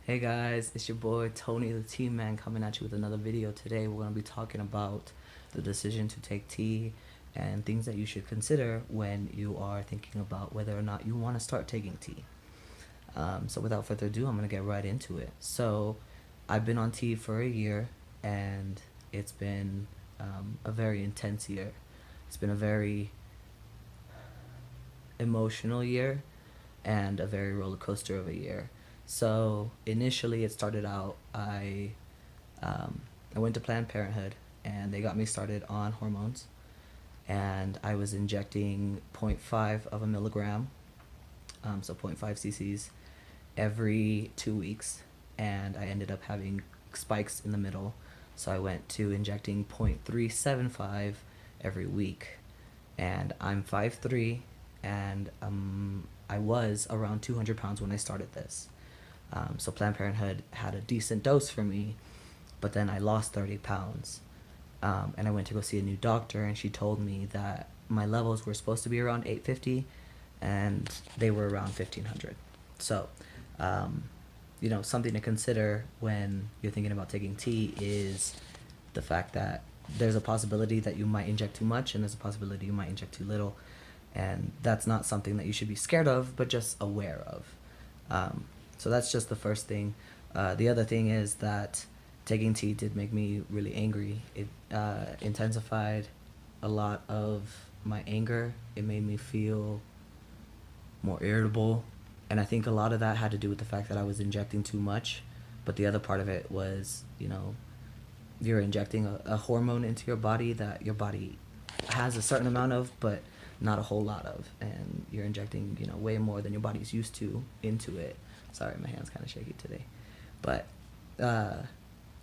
Hey guys, it's your boy Tony the Tea Man coming at you with another video. Today we're going to be talking about the decision to take tea and things that you should consider when you are thinking about whether or not you want to start taking tea. So without further ado, I'm going to get right into it. So I've been on tea for a year, and it's been a very intense year. It's been a very emotional year and a very roller coaster of a year. So initially, it started out I went to Planned Parenthood, and they got me started on hormones, and I was injecting zero point 0.5 of a milligram, so 0.5 cc's every 2 weeks, and I ended up having spikes in the middle, so I went to injecting 0.375 every week, and I'm 5'3", and I was around 200 pounds when I started this. So Planned Parenthood had a decent dose for me, but then I lost 30 pounds. And I went to go see a new doctor, and she told me that my levels were supposed to be around 850, and they were around 1500. So, something to consider when you're thinking about taking tea is the fact that there's a possibility that you might inject too much, and there's a possibility you might inject too little. And that's not something that you should be scared of, but just aware of. So that's just the first thing. The other thing is that taking tea did make me really angry. It intensified a lot of my anger. It made me feel more irritable. And I think a lot of that had to do with the fact that I was injecting too much. But the other part of it was, you're injecting a hormone into your body that your body has a certain amount of, but not a whole lot of. And you're injecting, way more than your body's used to into it. Sorry, my hand's kind of shaky today. But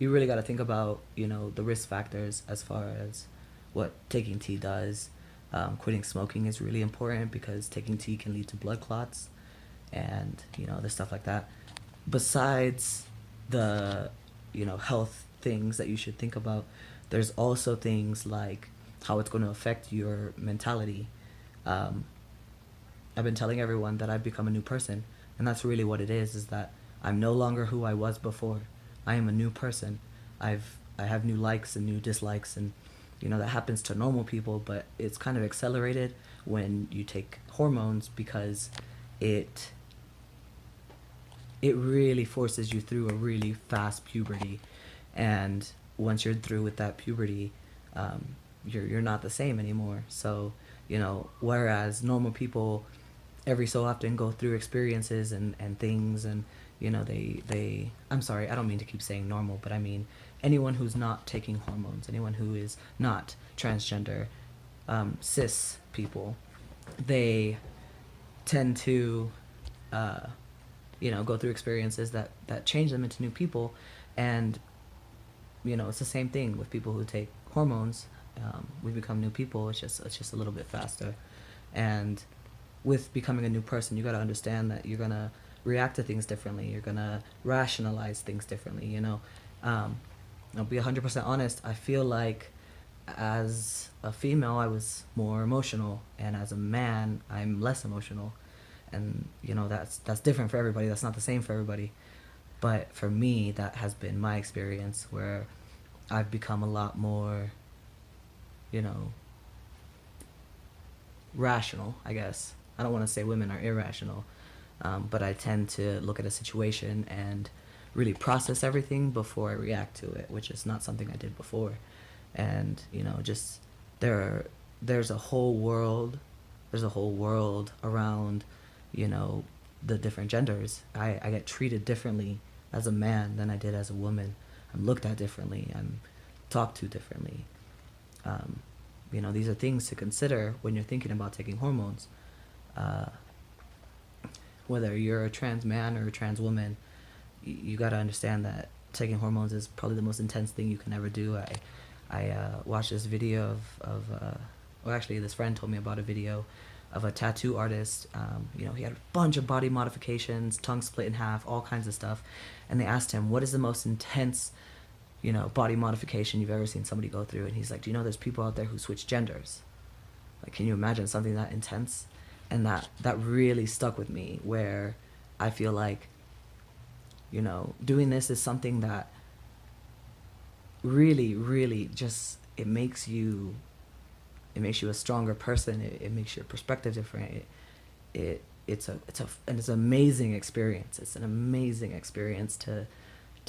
you really got to think about, the risk factors as far as what taking tea does. Quitting smoking is really important because taking tea can lead to blood clots and, other stuff like that. Besides the, health things that you should think about, there's also things like how it's going to affect your mentality. I've been telling everyone that I've become a new person, and that's really what it is that I'm no longer who I was before. I am a new person. I have new likes and new dislikes, and that happens to normal people, but it's kind of accelerated when you take hormones because it really forces you through a really fast puberty, and once you're through with that puberty, you're not the same anymore. So whereas normal people every so often go through experiences and things, and they I'm sorry, I don't mean to keep saying normal, but I mean anyone who's not taking hormones, anyone who is not transgender, cis people, they tend to go through experiences that change them into new people. And it's the same thing with people who take hormones. We become new people. It's just a little bit faster. And with becoming a new person, you got to understand that you're gonna react to things differently. You're gonna rationalize things differently. I'll be 100% honest. I feel like as a female, I was more emotional, and as a man, I'm less emotional. And that's different for everybody. That's not the same for everybody. But for me, that has been my experience, where I've become a lot more, rational, I guess. I don't want to say women are irrational, but I tend to look at a situation and really process everything before I react to it, which is not something I did before. And just there's a whole world, around the different genders. I get treated differently as a man than I did as a woman. I'm looked at differently. I'm talked to differently. These are things to consider when you're thinking about taking hormones. Whether you're a trans man or a trans woman, you got to understand that taking hormones is probably the most intense thing you can ever do. I watched this video well, actually, this friend told me about a video of a tattoo artist. He had a bunch of body modifications, tongue split in half, all kinds of stuff. And they asked him, what is the most intense, body modification you've ever seen somebody go through? And he's like, do you know there's people out there who switch genders? Like, can you imagine something that intense? And that really stuck with me, where I feel like, you know, doing this is something that really, really just, it makes you a stronger person. It makes your perspective different. It's and it's an amazing experience. It's an amazing experience to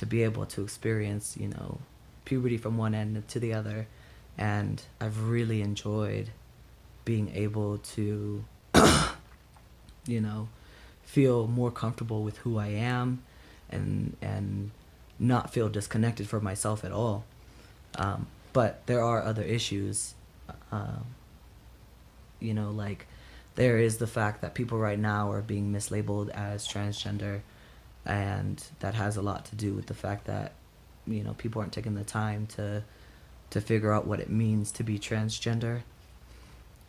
be able to experience, you know, puberty from one end to the other. And I've really enjoyed being able to, you know, feel more comfortable with who I am, and not feel disconnected from myself at all. But there are other issues, um, you know, like there is the fact that people right now are being mislabeled as transgender, and that has a lot to do with the fact that, you know, people aren't taking the time to figure out what it means to be transgender.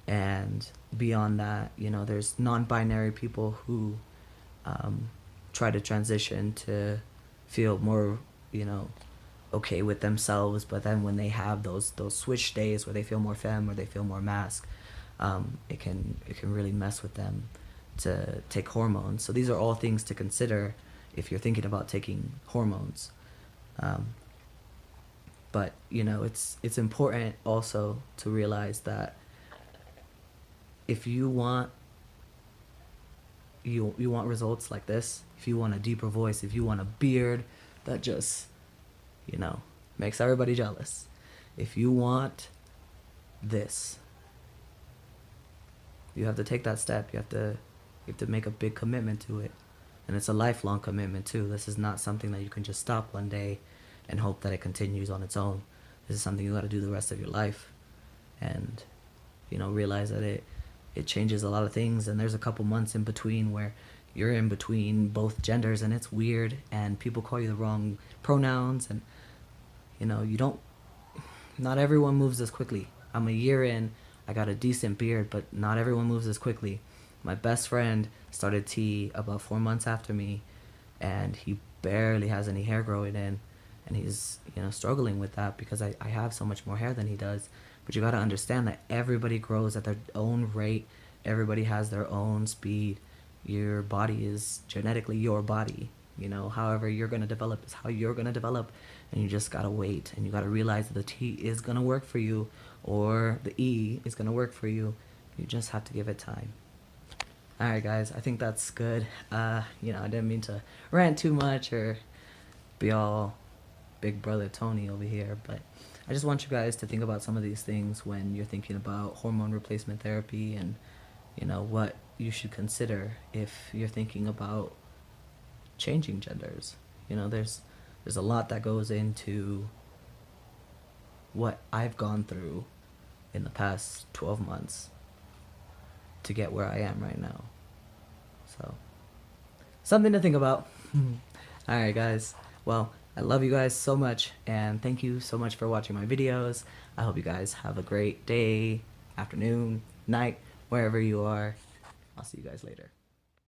And beyond that, you know, there's non-binary people who try to transition to feel more, you know, okay with themselves, but then when they have those switch days where they feel more femme or they feel more masc, it can really mess with them to take hormones. So these are all things to consider if you're thinking about taking hormones. But you know, it's important also to realize that if you want you want results like this, if you want a deeper voice, if you want a beard that just, you know, makes everybody jealous, if you want this, you have to take that step. You have to make a big commitment to it, and it's a lifelong commitment too. This is not something that you can just stop one day and hope that it continues on its own. This is something you got to do the rest of your life, and you know, realize that it changes a lot of things, and there's a couple months in between where you're in between both genders, and it's weird, and people call you the wrong pronouns, and you know, not everyone moves as quickly. I'm a year in, I got a decent beard, but not everyone moves as quickly. My best friend started T about 4 months after me, and he barely has any hair growing in, and he's, you know, struggling with that because I have so much more hair than he does. But you got to understand that everybody grows at their own rate. Everybody has their own speed. Your body is genetically your body. You know, however you're going to develop is how you're going to develop. And you just got to wait. And you got to realize that the T is going to work for you, or the E is going to work for you. You just have to give it time. Alright guys, I think that's good. You know, I didn't mean to rant too much or be all big brother Tony over here, but I just want you guys to think about some of these things when you're thinking about hormone replacement therapy, and you know, what you should consider if you're thinking about changing genders. You know, there's a lot that goes into what I've gone through in the past 12 months to get where I am right now. So, something to think about. Alright guys, well, I love you guys so much, and thank you so much for watching my videos. I hope you guys have a great day, afternoon, night, wherever you are. I'll see you guys later.